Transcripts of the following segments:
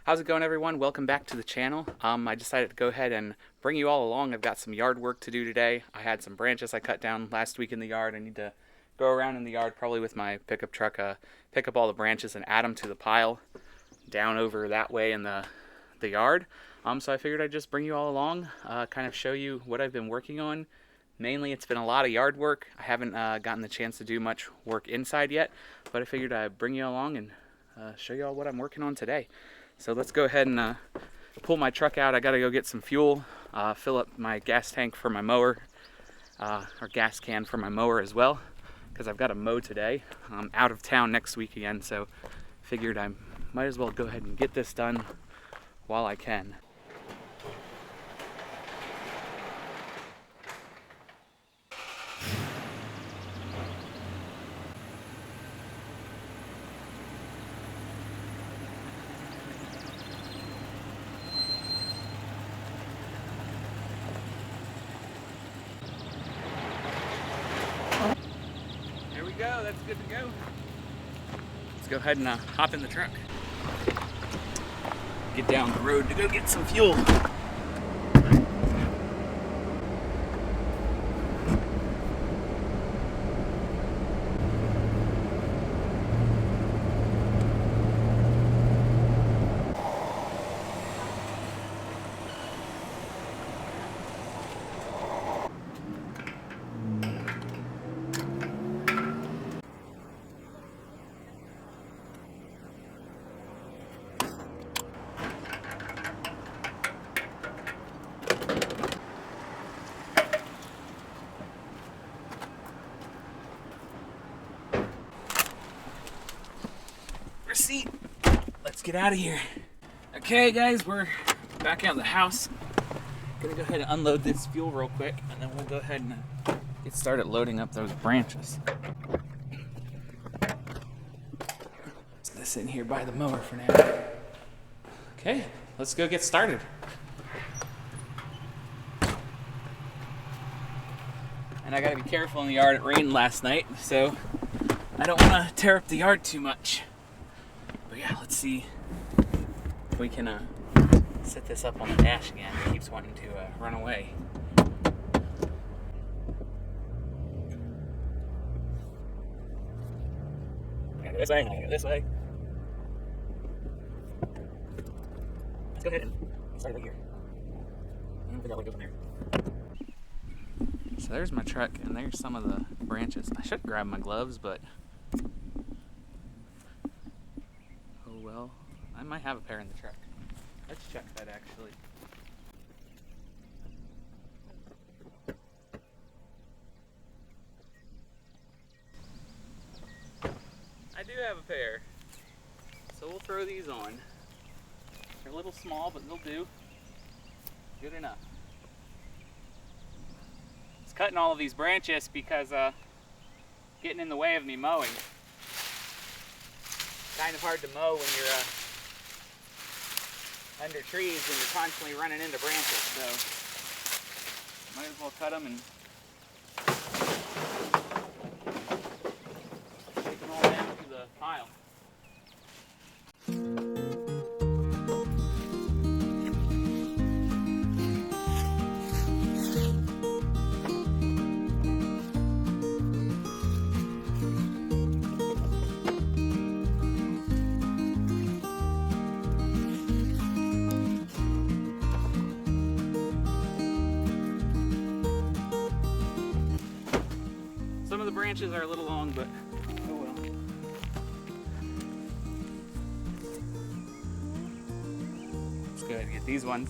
How's it going, everyone? Welcome back to the channel. I decided to go ahead and bring you all along. I've got some yard work to do today. I had some branches I cut down last week in the yard. I need to go around in the yard probably with my pickup truck, pick up all the branches and add them to the pile down over that way in the yard. So I figured I'd just bring you all along, kind of show you what I've been working on. Mainly it's been a lot of yard work. I haven't gotten the chance to do much work inside yet, but I figured I'd bring you along and show you all what I'm working on today. So let's go ahead and pull my truck out. I gotta go get some fuel, fill up my gas tank for my mower, or gas can for my mower as well, because I've got to mow today. I'm out of town next week again, so figured I might as well go ahead and get this done while I can. Go, that's good to go. Let's go ahead and hop in the truck. Get down the road to go get some fuel. Receipt. Let's get out of here. Okay guys, we're back out of the house. Gonna go ahead and unload this fuel real quick, and then we'll go ahead and get started loading up those branches. Set this in here by the mower for now. Okay, let's go get started. And I gotta be careful in the yard. It rained last night, so I don't wanna tear up the yard too much. But yeah, let's see if we can set this up on the dash again. It keeps wanting to run away. I go this way, I go this way. Let's go ahead and start right here. And figure out what goes in there. So there's my truck, and there's some of the branches. I should grab my gloves, but oh well. I might have a pair in the truck. Let's check that actually. I do have a pair. So we'll throw these on. They're a little small, but they'll do. Good enough. It's cutting all of these branches because getting in the way of me mowing. Kind of hard to mow when you're under trees and you're constantly running into branches, so might as well cut them and take them all down to the pile. Some of the branches are a little long, but oh well. Let's go ahead and get these ones.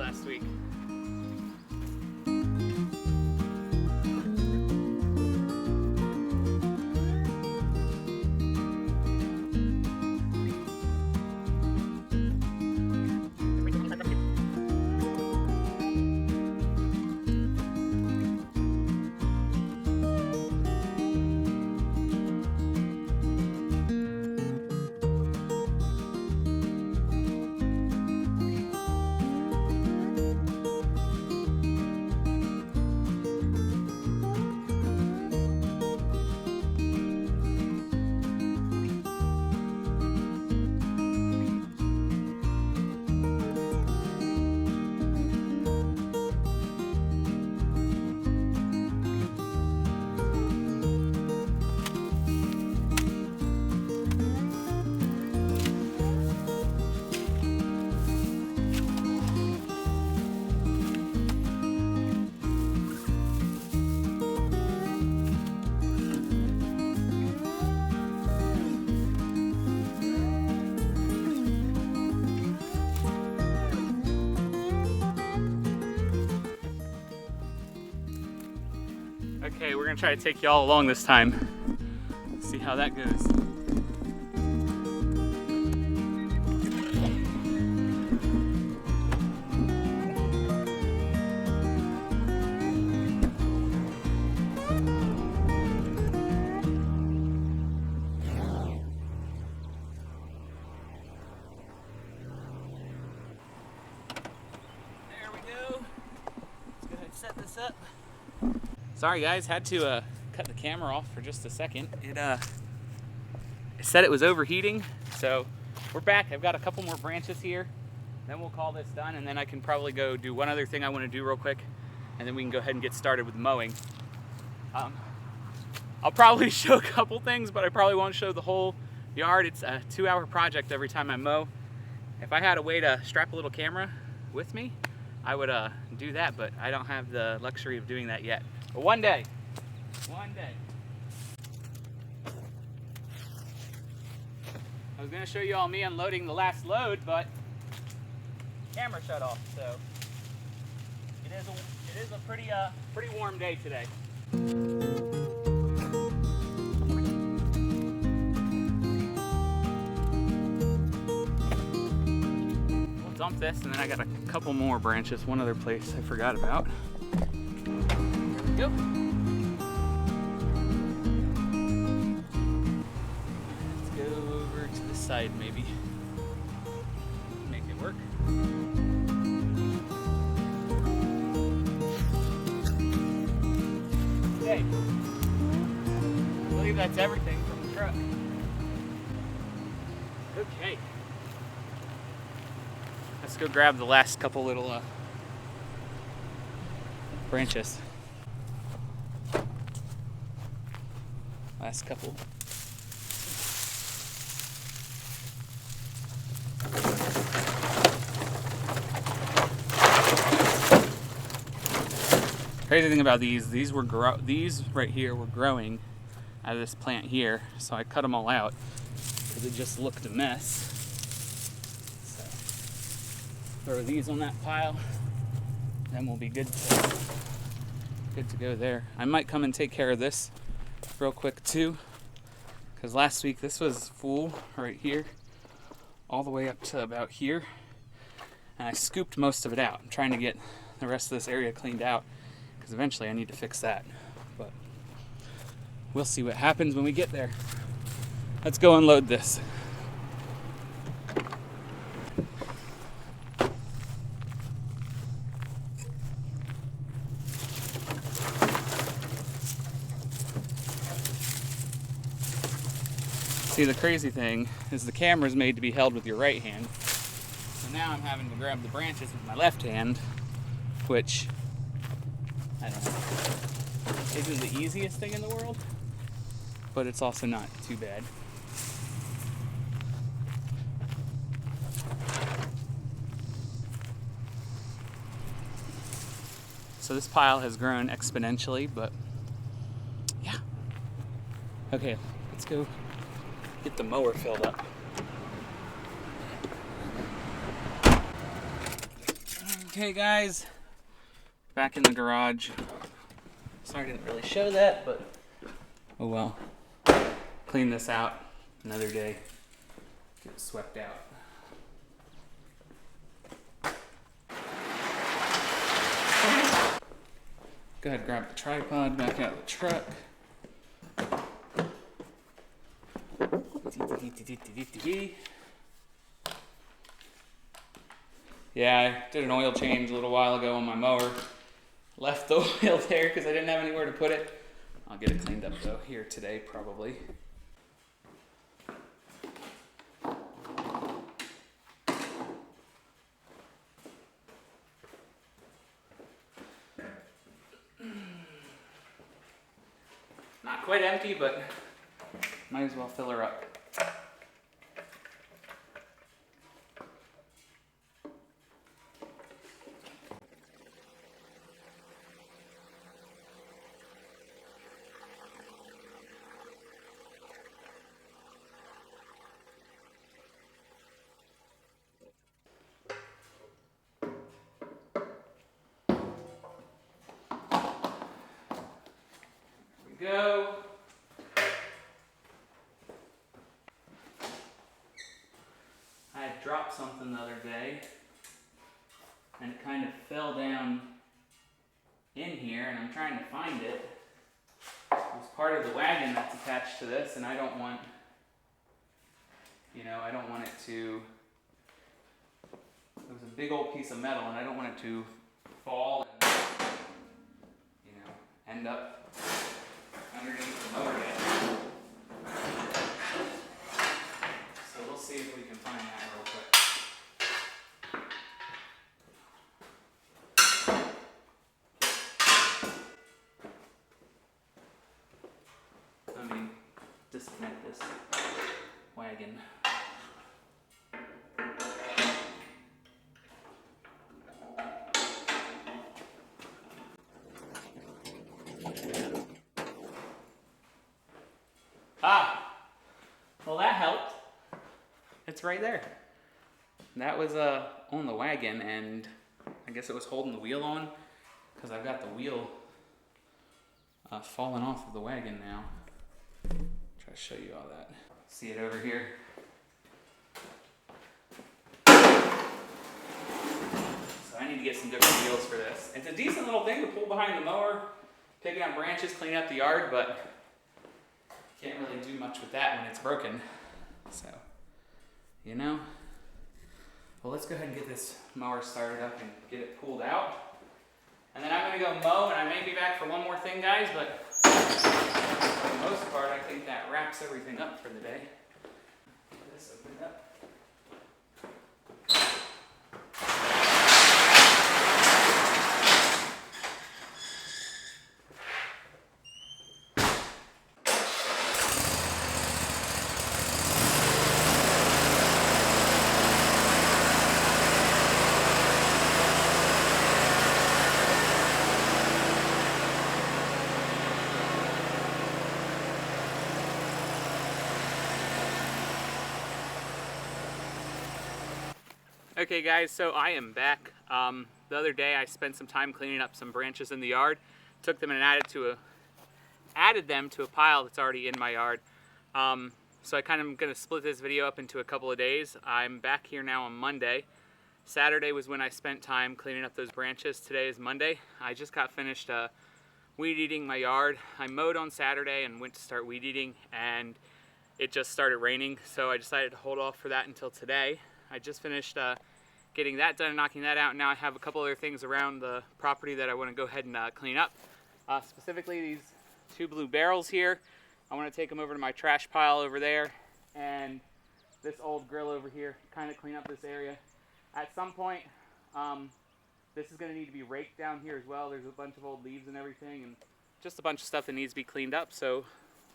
last week. Okay, we're gonna try to take y'all along this time. See how that goes. There we go. Let's go ahead and set this up. Sorry guys, had to cut the camera off for just a second. It said it was overheating, so we're back. I've got a couple more branches here, then we'll call this done, and then I can probably go do one other thing I want to do real quick, and then we can go ahead and get started with mowing. I'll probably show a couple things, but I probably won't show the whole yard. It's a 2-hour project every time I mow. If I had a way to strap a little camera with me, I would do that, but I don't have the luxury of doing that yet. But one day. I was gonna show you all me unloading the last load, but camera shut off, so it is a pretty warm day today. We'll dump this, and then I got a couple more branches, one other place I forgot about. There we go. Let's go over to the side maybe. Make it work. Okay. I believe that's everything from the truck. Okay. Let's go grab the last couple little branches. Last couple. Crazy thing about these right here were growing out of this plant here, so I cut them all out because it just looked a mess. So throw these on that pile, then we'll be good to go there. I might come and take care of this real quick too, because last week this was full right here all the way up to about here, and I scooped most of it out. I'm trying to get the rest of this area cleaned out because eventually I need to fix that, but we'll see what happens when we get there. Let's go unload this. See, the crazy thing is the camera's made to be held with your right hand. So now I'm having to grab the branches with my left hand, which, I don't know, isn't the easiest thing in the world, but it's also not too bad. So this pile has grown exponentially, but yeah. Okay, let's go get the mower filled up. Okay guys, back in the garage. Sorry I didn't really show that, but oh well. Clean this out another day. Get it swept out. Go ahead, grab the tripod back out of the truck. Yeah, I did an oil change a little while ago on my mower. Left the oil there because I didn't have anywhere to put it. I'll get it cleaned up though here today probably. Not quite empty, but might as well fill her up. Go. I had dropped something the other day and it kind of fell down in here and I'm trying to find it. It was part of the wagon that's attached to this and I don't want, I don't want it to, it was a big old piece of metal and I don't want it to fall and, end up underneath the motor yet. So we'll see if we can find that real quick. Let me disconnect this wagon. Ah, well that helped. It's right there. That was on the wagon and I guess it was holding the wheel on because I've got the wheel falling off of the wagon now. Try to show you all that. See it over here? So I need to get some different wheels for this. It's a decent little thing to pull behind the mower, picking up branches, cleaning up the yard, but can't really do much with that when it's broken. So, well, let's go ahead and get this mower started up and get it pulled out. And then I'm gonna go mow and I may be back for one more thing, guys, but for the most part, I think that wraps everything up for the day. Get this opened up. Okay guys, so I am back. The other day I spent some time cleaning up some branches in the yard, took them and added them to a pile that's already in my yard. So I kind of gonna split this video up into a couple of days. I'm back here now on Monday. Saturday was when I spent time cleaning up those branches. Today is Monday. I just got finished weed eating my yard. I mowed on Saturday and went to start weed eating and it just started raining, so I decided to hold off for that until today. I just finished getting that done, knocking that out. Now I have a couple other things around the property that I want to go ahead and clean up. Specifically these two blue barrels here. I want to take them over to my trash pile over there, and this old grill over here, kind of clean up this area. At some point, this is going to need to be raked down here as well. There's a bunch of old leaves and everything, and just a bunch of stuff that needs to be cleaned up. So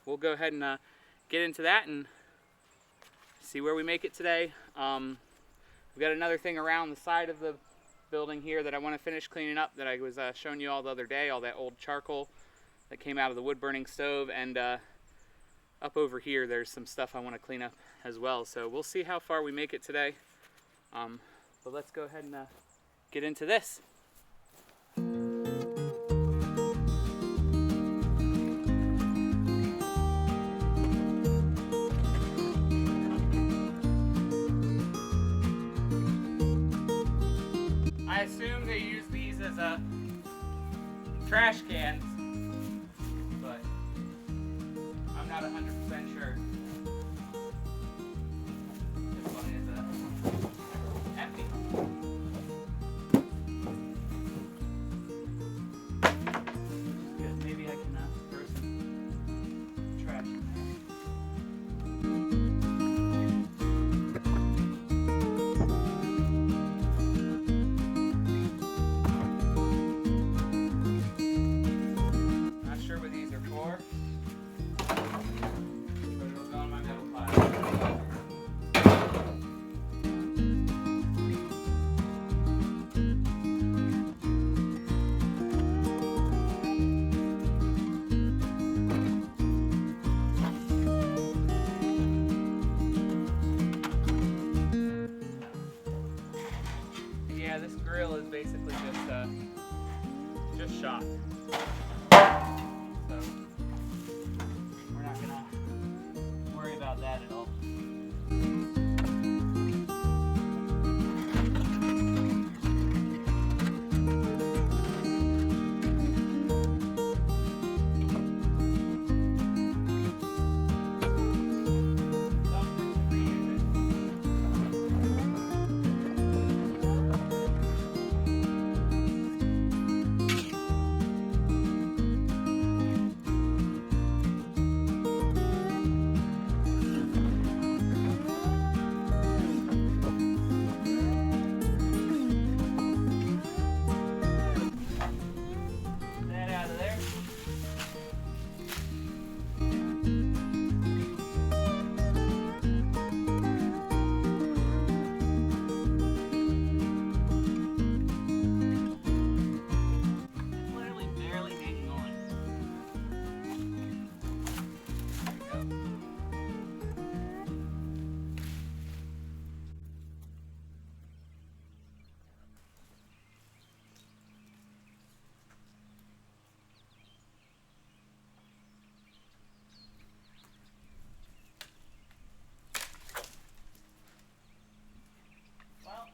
we'll go ahead and get into that and see where we make it today. We've got another thing around the side of the building here that I want to finish cleaning up that I was showing you all the other day, all that old charcoal that came out of the wood burning stove, and up over here there's some stuff I want to clean up as well. So we'll see how far we make it today. But let's go ahead and get into this. I assume they use these as trash cans, but I'm not 100% sure. This one is empty. Good. Maybe I can throw some trash in there. Yeah, this grill is basically just shot. So we're not gonna worry about that at all.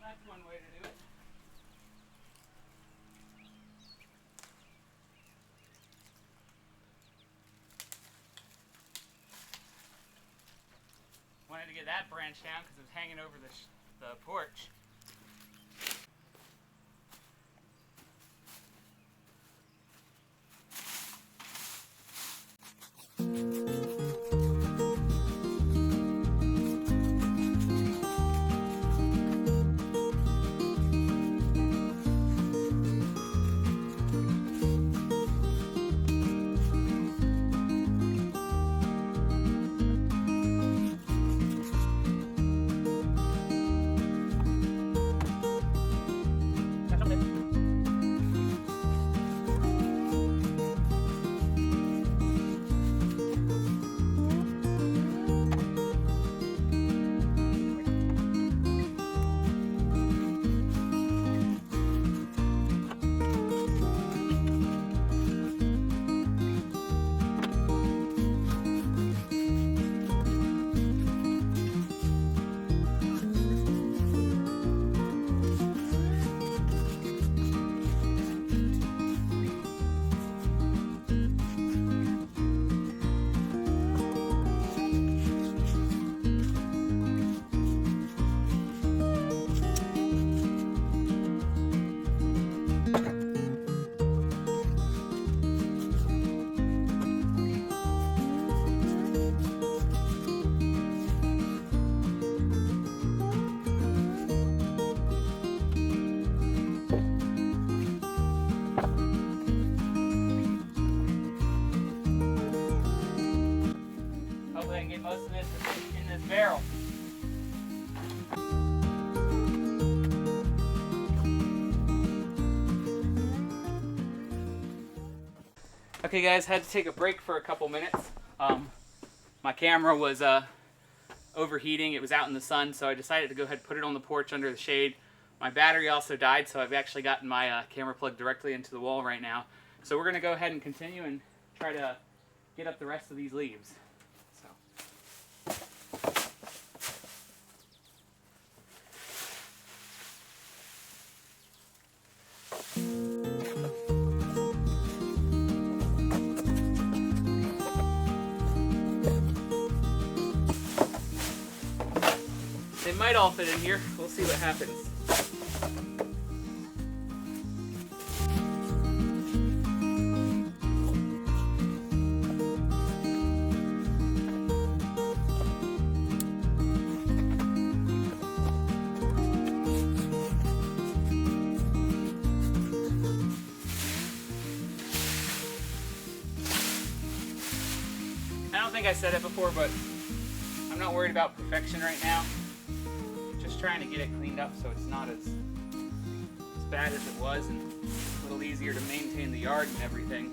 That's one way to do it. Wanted to get that branch down because it was hanging over the porch. Hopefully I can get most of this in this barrel. Okay guys, had to take a break for a couple minutes. My camera was overheating, it was out in the sun, so I decided to go ahead and put it on the porch under the shade My battery also died, so I've actually gotten my camera plugged directly into the wall right now. So we're going to go ahead and continue and try to get up the rest of these leaves. They might all fit in here. We'll see what happens. I don't think I said it before, but I'm not worried about perfection right now. Just trying to get it cleaned up so it's not as bad as it was and a little easier to maintain the yard and everything.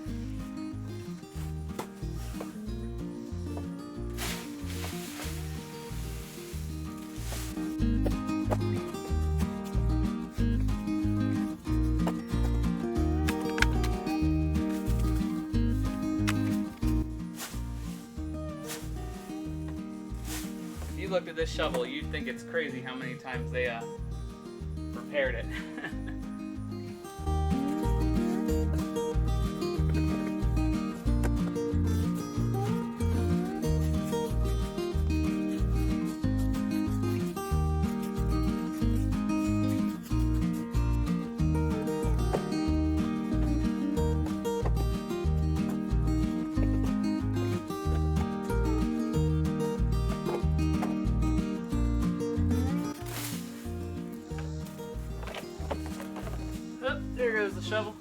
If you looked at this shovel, you'd think it's crazy how many times they repaired it. Oh, there goes the shovel.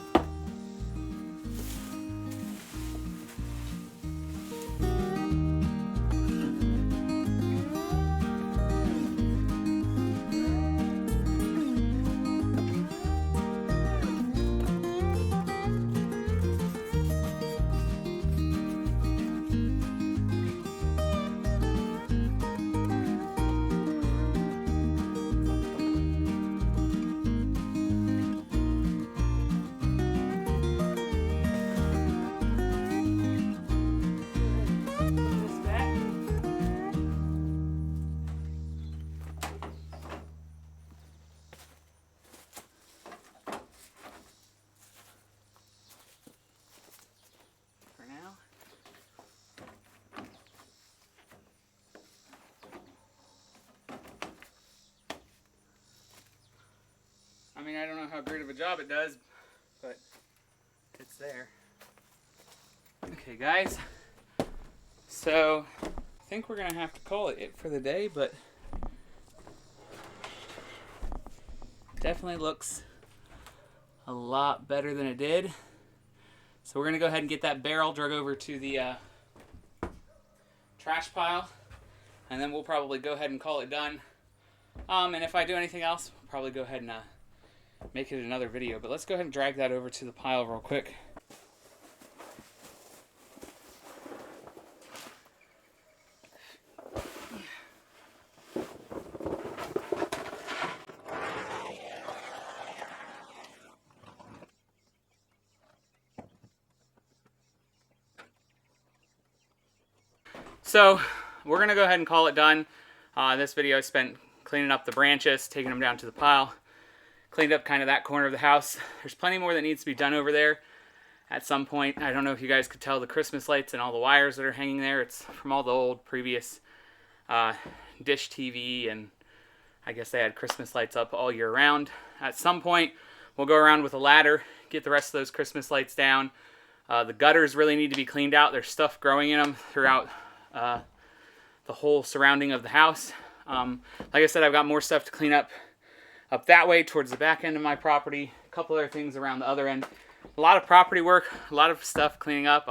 I mean, I don't know how great of a job it does, but it's there. Okay, guys. So, I think we're going to have to call it for the day, but definitely looks a lot better than it did. So we're going to go ahead and get that barrel drug over to the trash pile, and then we'll probably go ahead and call it done. And if I do anything else, we'll probably go ahead and make it another video. But let's go ahead and drag that over to the pile real quick. So we're going to go ahead and call it done. This video I spent cleaning up the branches, taking them down to the pile, cleaned up kind of that corner of the house. There's plenty more that needs to be done over there at some point. I don't know if you guys could tell the Christmas lights and all the wires that are hanging there. It's from all the old previous dish TV, and I guess they had Christmas lights up all year round. At some point, we'll go around with a ladder, get the rest of those Christmas lights down. The gutters really need to be cleaned out. There's stuff growing in them throughout the whole surrounding of the house. Like I said, I've got more stuff to clean up that way towards the back end of my property. A couple other things around the other end. A lot of property work, a lot of stuff cleaning up.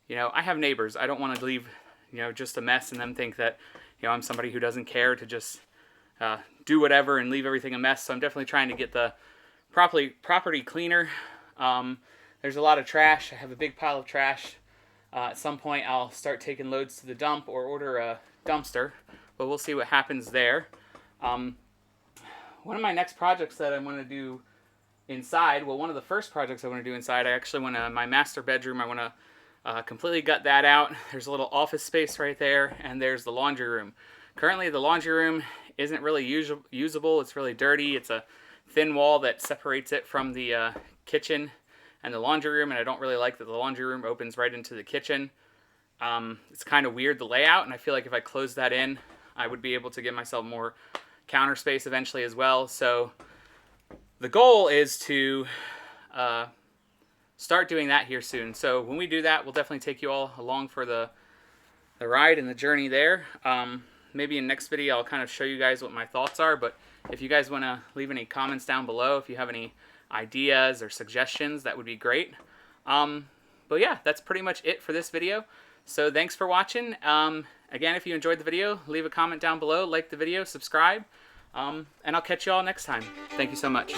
You know, I have neighbors. I don't want to leave, you know, just a mess and them think that, you know, I'm somebody who doesn't care to just do whatever and leave everything a mess. So I'm definitely trying to get the property cleaner. There's a lot of trash. I have a big pile of trash. At some point, I'll start taking loads to the dump or order a dumpster, but we'll see what happens there. one of my next projects that I want to do inside, well, one of the first projects I want to do inside, I actually want to, my master bedroom, I want to completely gut that out. There's a little office space right there, and there's the laundry room. Currently, the laundry room isn't really usable. It's really dirty. It's a thin wall that separates it from the kitchen and the laundry room, and I don't really like that the laundry room opens right into the kitchen. It's kind of weird, the layout, and I feel like if I close that in, I would be able to give myself more counter space eventually as well. So the goal is to start doing that here soon. So when we do that, we'll definitely take you all along for the ride and the journey there. Maybe in the next video, I'll kind of show you guys what my thoughts are, but if you guys want to leave any comments down below, if you have any ideas or suggestions, that would be great. But yeah, that's pretty much it for this video. So thanks for watching. Again, if you enjoyed the video, leave a comment down below, like the video, subscribe, and I'll catch you all next time. Thank you so much.